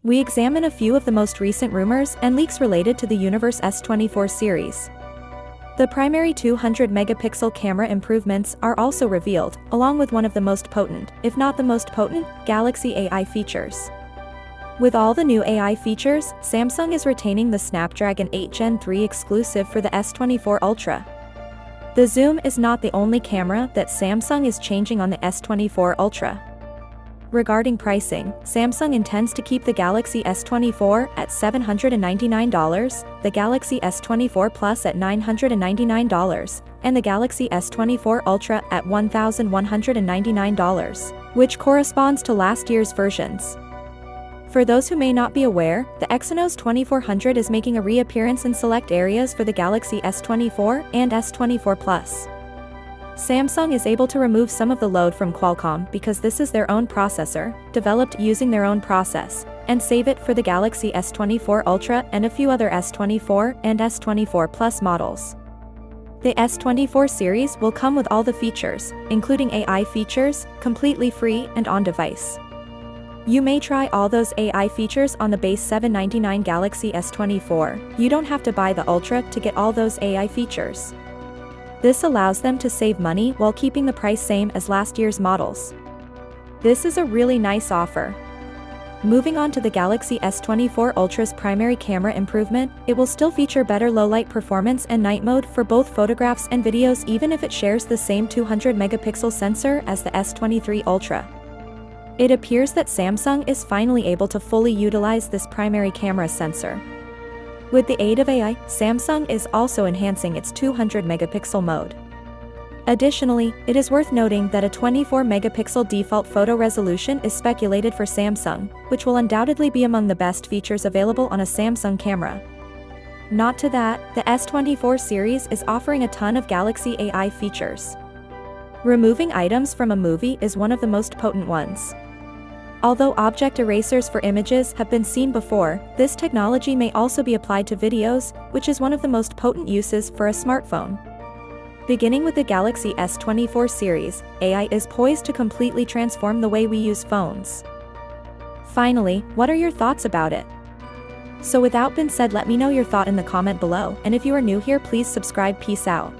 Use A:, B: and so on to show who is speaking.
A: We examine a few of the most recent rumors and leaks related to the Universe S24 series. The primary 200-megapixel camera improvements are also revealed, along with one of the most potent, if not the most potent, Galaxy AI features. With all the new AI features, Samsung is retaining the Snapdragon 8 Gen 3 exclusive for the S24 Ultra. The zoom is not the only camera that Samsung is changing on the S24 Ultra. Regarding pricing, Samsung intends to keep the Galaxy S24 at $799, the Galaxy S24 Plus at $999, and the Galaxy S24 Ultra at $1,199, which corresponds to last year's versions. For those who may not be aware, the Exynos 2400 is making a reappearance in select areas for the Galaxy S24 and S24 Plus. Samsung is able to remove some of the load from Qualcomm because this is their own processor, developed using their own process, and save it for the Galaxy S24 Ultra and a few other S24 and S24 Plus models. The S24 series will come with all the features, including AI features, completely free and on-device. You may try all those AI features on the base $799 Galaxy S24. You don't have to buy the Ultra to get all those AI features. This allows them to save money while keeping the price same as last year's models. This is a really nice offer. Moving on to the Galaxy S24 Ultra's primary camera improvement, it will still feature better low-light performance and night mode for both photographs and videos even if it shares the same 200-megapixel sensor as the S23 Ultra. It appears that Samsung is finally able to fully utilize this primary camera sensor. With the aid of AI, Samsung is also enhancing its 200-megapixel mode. Additionally, it is worth noting that a 24-megapixel default photo resolution is speculated for Samsung, which will undoubtedly be among the best features available on a Samsung camera. Not to that, the S24 series is offering a ton of Galaxy AI features. Removing items from a movie is one of the most potent ones. Although object erasers for images have been seen before, this technology may also be applied to videos, which is one of the most potent uses for a smartphone. Beginning with the Galaxy S24 series, AI is poised to completely transform the way we use phones. Finally, what are your thoughts about it? So without being said, let me know your thought in the comment below, and if you are new here, please subscribe. Peace out.